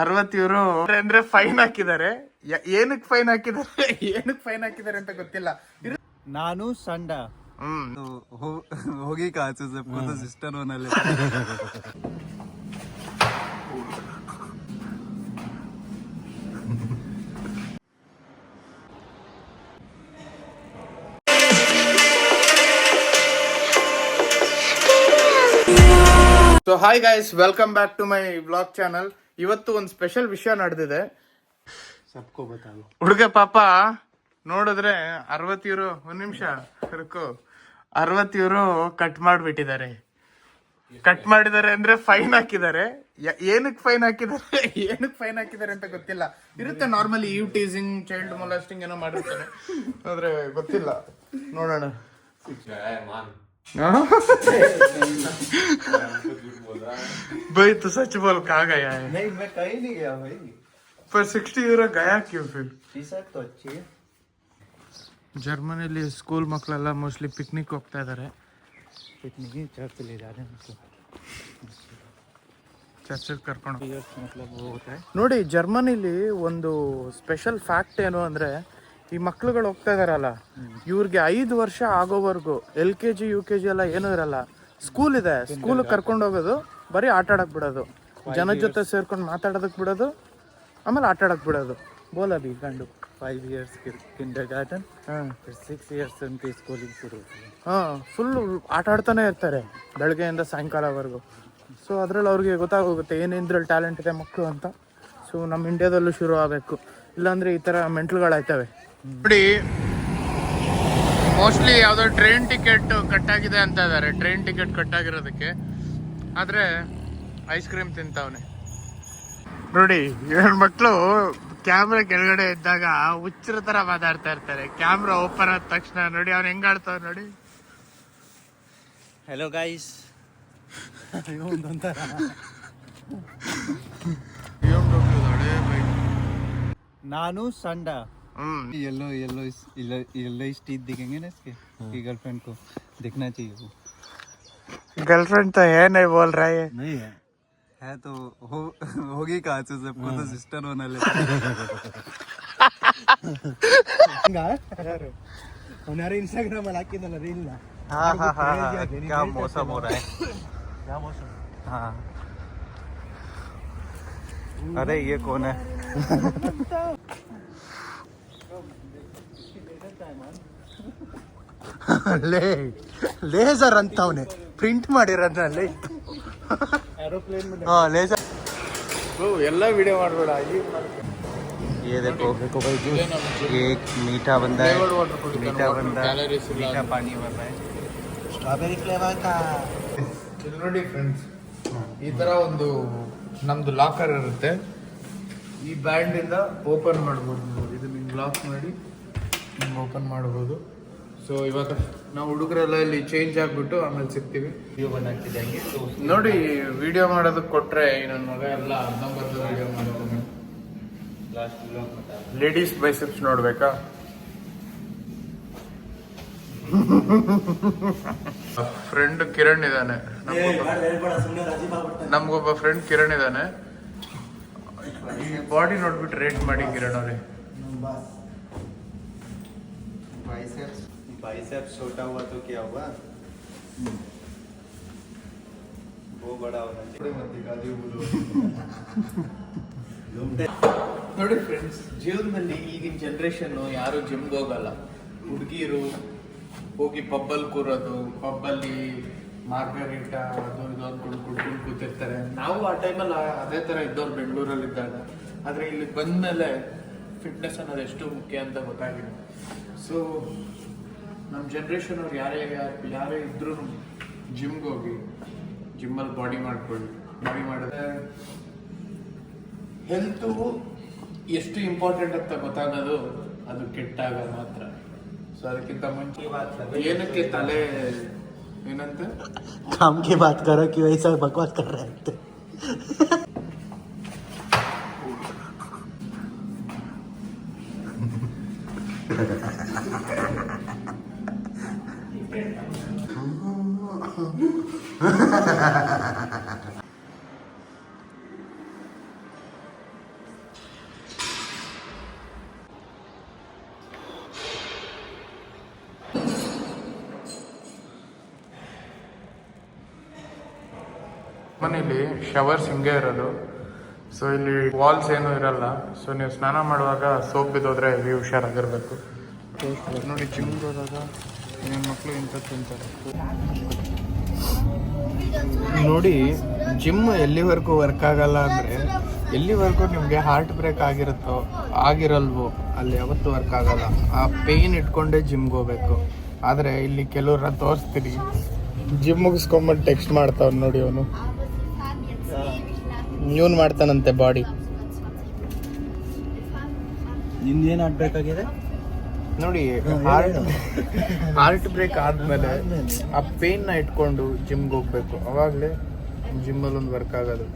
60 € ಅಂದ್ರೆ ಫೈನ್ ಹಾಕಿದ್ದಾರೆ. ಏನಕ್ಕೆ ಫೈನ್ ಹಾಕಿದ್ದಾರೆ ಅಂತ ಗೊತ್ತಿಲ್ಲ. ನಾನು ಸಂಡ ಹೋಗಿ ಕಾಸು ಸಿಸ್ಟರ್ ಓನಲ್ಲಿ. So hi guys, welcome back to my vlog channel. ಇವತ್ತು ಒಂದು ಸ್ಪೆಷಲ್ ವಿಷಯ ನಡೆದಿದೆ. ಹುಡುಗ ಪಾಪ ನೋಡಿದ್ರೆ 60 €, ಒಂದ್ ನಿಮಿಷ 60 € ಕಟ್ ಮಾಡಿಬಿಟ್ಟಿದ್ದಾರೆ. ಕಟ್ ಮಾಡಿದ್ದಾರೆ ಅಂದ್ರೆ ಫೈನ್ ಹಾಕಿದ್ದಾರೆ. ಏನಕ್ಕೆ ಫೈನ್ ಹಾಕಿದ್ದಾರೆ ಅಂತ ಗೊತ್ತಿಲ್ಲ. ಇರುತ್ತೆ ನಾರ್ಮಲಿ ಈವ್ ಟೀಸಿಂಗ್, ಚೈಲ್ಡ್ ಮೊಲಾಸ್ಟಿಂಗ್ ಏನೋ ಮಾಡಿರ್ತಾರೆ, ಆದ್ರೆ ಗೊತ್ತಿಲ್ಲ. ನೋಡೋಣ. भाई तो सच बोल, कहाँ गया है? नहीं, मैं कहीं नहीं गया भाई. पर 60 € गया क्यों फिर? टी-शर्ट तो अच्छी है. ಜರ್ಮನಿಲಿ ಸ್ಕೂಲ್ ಮಕ್ಕಳೆಲ್ಲ ಮೋಸ್ಟ್ಲಿ ಪಿಕ್ನಿಕ್ ಹೋಗ್ತಾ ಇದಾರೆ. पिकनिक चर्च ले जा रहे हैं. ಚರ್ಚಿಗೆ ಕರ್ಕೊಂಡು मतलब वो होता है. ನೋಡಿ, ಜರ್ಮನಿಲಿ ಒಂದು ಸ್ಪೆಷಲ್ ಫ್ಯಾಕ್ಟ್ ಏನು ಅಂದ್ರೆ, ಈ ಮಕ್ಳುಗಳು ಹೋಗ್ತಾ ಇದಾರಲ್ಲ, ಇವ್ರಿಗೆ 5 ವರ್ಷ ಆಗೋವರೆಗೂ LKG UKG ಎಲ್ಲ ಏನೂ ಇರಲ್ಲ. ಸ್ಕೂಲ್ ಇದೆ, ಸ್ಕೂಲ್ ಕರ್ಕೊಂಡು ಹೋಗೋದು, ಬರೀ ಆಟ ಆಡಕ್ ಬಿಡೋದು, ಜನದ ಜೊತೆ ಸೇರ್ಕೊಂಡು ಮಾತಾಡೋದಕ್ ಬಿಡೋದು, ಆಮೇಲೆ ಆಟ ಆಡಕ್ ಬಿಡೋದು. ಬೋಲ ಬಿ ಗಂಡು 5 years kindergarten, फिर 6 years उनकी स्कूलिंग शुरू होती है. ಫುಲ್ ಆಟ ಆಡ್ತಾನೆ ಇರ್ತಾರೆ ಬೆಳಗ್ಗೆಯಿಂದ ಸಾಯಂಕಾಲವರೆಗೂ. ಸೊ ಅದ್ರಲ್ಲಿ ಅವ್ರಿಗೆ ಗೊತ್ತಾಗೋಗುತ್ತೆ ಏನೇನ್ದ್ರಲ್ಲಿ ಟ್ಯಾಲೆಂಟ್ ಇದೆ ಮಕ್ಕಳು ಅಂತ. ಸೊ ನಮ್ಮ ಇಂಡಿಯಾದಲ್ಲೂ ಶುರು ಆಗಬೇಕು, ಇಲ್ಲಾಂದ್ರೆ ಈ ತರ ಮೆಂಟ್ಲ್ಗಳಾಯ್ತವೆ. ನೋಡಿ, ಮೋಸ್ಟ್ಲಿ ಯಾವ್ದೋ ಟ್ರೈನ್ ಟಿಕೆಟ್ ಕಟ್ಟಾಗಿದೆ ಅಂತ ಇದಾರೆ. ಟ್ರೈನ್ ಟಿಕೆಟ್ ಕಟ್ಟಾಗಿರೋದಕ್ಕೆ, ಆದ್ರೆ ಐಸ್ ಕ್ರೀಮ್ ತಿಂತಾವನೆ. ನೋಡಿ, ಇವ್ರ ಮಕ್ಕಳು ಕ್ಯಾಮ್ರಾ ಕೆಳಗಡೆ ಇದ್ದಾಗ ಹುಚ್ಚರ ತರ ಮಾತಾಡ್ತಾ ಇರ್ತಾರೆ. ಕ್ಯಾಮ್ರಾ ಓಪನ್ ಆದ ತಕ್ಷಣ ನೋಡಿ ಅವ್ನು ಹೆಂಗಾಡ್ತಾವ ನೋಡಿ. Hello guys. नानू संडा. येलो टीथ दिखेंगे ना इसके. की गर्लफ्रेंड को दिखना चाहिए. वो गर्लफ्रेंड तो है नहीं बोल रहा है. नहीं है तो होगी कहाँ से, सबको तो सिस्टर होना लेता है. इंस्टाग्राम हाकिदಲ್ಲ ರೀಲ್. हाँ, क्या मौसम हो रहा है. क्या मौसम. हाँ, अरे ये कौन है. ಲೇಸರ್ ಅಂತ ಅವನೇ ಪ್ರಿಂಟ್ ಮಾಡಿರೋದ್ರಲ್ಲಿ. ಲೇಸರ್ ಎಲ್ಲ ವಿಡಿಯೋ ಮಾಡಬೇಡ. ये देखो ये एक मीठा बंदा है. मीठा पानी भर रहा है. स्ट्रॉबेरी फ्लेवर का. ಇಲ್ಲಿ ನೋಡಿ ಫ್ರೆಂಡ್ಸ್, ಈ ತರ ಒಂದು ನಮ್ದು ಲಾಕರ್ ಇರುತ್ತೆ. ಈ ಬ್ಯಾಂಡ್ ಇಂದ ಓಪನ್ ಮಾಡ್ಬೋದು. ಇದನ್ನ ಹಿಂಗ್ ಲಾಕ್ ಮಾಡಿ ಹಿಂಗ್ ಓಪನ್ ಮಾಡ್ಬೋದು. ಸೊ ಇವಾಗ ನಾವು ಹುಡುಗರೆಲ್ಲ ಇಲ್ಲಿ ಚೇಂಜ್ ಆಗ್ಬಿಟ್ಟು ಆಮೇಲೆ ಸಿಗ್ತೀವಿ. ನೋಡಿ, ವಿಡಿಯೋ ಮಾಡೋದಕ್ಕೆ ಕೊಟ್ರೆ ನನ್ನ ಮಗ ಎಲ್ಲ ಅರ್ಧಂಬರ್ಧ ವಿಡಿಯೋ ಮಾಡೋದು. ಲೇಡೀಸ್ ಬೈಸೆಪ್ಸ್ ನೋಡ್ಬೇಕಾ? ಫ್ರೆಂಡ್ ಕಿರಣ್ ಇದ್ದಾನೆ, ನಮ್ಗೊಬ್ಬ ಫ್ರೆಂಡ್ ಕಿರಣ್ ಇದ್ದಾನೆ. ಈ ಬಾಡಿ ನೋಡ್ಬಿಟ್ಟು ರೇಟ್ ಮಾಡಿ ಕಿರಣ್ ಅವ್ರೆ. बाइसेप्स छोटा हुआ तो क्या हुआ, वो बड़ा होना चाहिए. ನೋಡಿ ಫ್ರೆಂಡ್ಸ್, ಜೀವನದಲ್ಲಿ ಈಗಿನ ಜನ್ರೇಷನ್ ಯಾರು ಜಿಮ್ಗೆ ಹೋಗಲ್ಲ. ಹುಡುಗಿರು ಹೋಗಿ ಪಬ್ಬಲ್ಲಿ ಕೂರೋದು, ಪಬ್ಬಲ್ಲಿ ಮಾರ್ಗರೀಟಾ ಅದು ಇದು ಕುಡ್ಕೊಂಡು ಕೂತಿರ್ತಾರೆ. ನಾವು ಆ ಟೈಮಲ್ಲಿ ಅದೇ ಥರ ಇದ್ದವ್ರು ಬೆಂಗಳೂರಲ್ಲಿ ಇದ್ದಾಗ. ಆದರೆ ಇಲ್ಲಿ ಬಂದಮೇಲೆ ಫಿಟ್ನೆಸ್ ಅನ್ನೋದು ಎಷ್ಟು ಮುಖ್ಯ ಅಂತ ಗೊತ್ತಾಗಿದೆ. ಸೊ ನಮ್ಮ ಜನ್ರೇಷನ್ ಅವ್ರು ಯಾರೇ ಇದ್ರೂ ಜಿಮ್ಗೆ ಹೋಗಿ ಜಿಮ್ಮಲ್ಲಿ ಬಾಡಿ ಮಾಡ್ಕೊಳ್ಳಿ. ಬಾಡಿ ಮಾಡಿದ್ರೆ ಹೆಲ್ತು ಎಷ್ಟು ಇಂಪಾರ್ಟೆಂಟ್ ಅಂತ ಗೊತ್ತಾಗೋದು ಅದು ಕೆಟ್ಟಾಗ ಮಾತ್ರ. ಸೊ ಅದಕ್ಕಿಂತ ಮುಂಚೆ ಏನಕ್ಕೆ ತಲೆ ಏನಂತ काम की बात करो कि वैसा बकवास कर रहे हैं. ಮನೇಲಿ ಶವರ್ಸ್ ಹಿಂಗೆ ಇರೋದು. ಸೊ ಇಲ್ಲಿ ವಾಲ್ಸ್ ಏನೂ ಇರಲ್ಲ. ಸೊ ನೀವು ಸ್ನಾನ ಮಾಡುವಾಗ ಸೋಪ್ ಬಿದ್ದೋದ್ರೆ ಹೆವಿ ಹುಷಾರಾಗಿರ್ಬೇಕು. ನೋಡಿ ಜಿಮ್ಗೆ ಹೋದಾಗ ನಿಮ್ಮ ಮಕ್ಕಳು ಇಂಥ ತಿಂತಾರೆ. ನೋಡಿ ಜಿಮ್ ಎಲ್ಲಿವರೆಗೂ ವರ್ಕ್ ಆಗಲ್ಲ ಅಂದರೆ ಎಲ್ಲಿವರೆಗೂ ನಿಮಗೆ ಹಾರ್ಟ್ ಬ್ರೇಕ್ ಆಗಿರಲ್ವೋ ಅಲ್ಲಿ ಯಾವತ್ತೂ ವರ್ಕ್ ಆಗಲ್ಲ. ಆ ಪೇಯ್ನ್ ಇಟ್ಕೊಂಡೇ ಜಿಮ್ಗೆ ಹೋಗ್ಬೇಕು. ಆದರೆ ಇಲ್ಲಿ ಕೆಲವ್ರನ್ನ ತೋರಿಸ್ತೀನಿ, ಜಿಮ್ ಮುಗಿಸ್ಕೊಂಬಂದು ಟೆಕ್ಸ್ಟ್ ಮಾಡ್ತಾವ್ ನೋಡಿ. ಇವನು ಮಾಡ್ತಾನಂತೆ ಬಾಡಿ. ನಿಂದೇನು ಆಗ್ಬೇಕಾಗಿದೆ ನೋಡಿ, ಹಾರ್ಟ್ ಬ್ರೇಕ್ ಆದಮೇಲೆ ಆ ಪೇನ್ನ ಇಟ್ಕೊಂಡು ಜಿಮ್ಗೆ ಹೋಗ್ಬೇಕು. ಅವಾಗಲೇ ಜಿಮ್ಮಲ್ಲಿ ಒಂದು ವರ್ಕ್ ಆಗೋದು.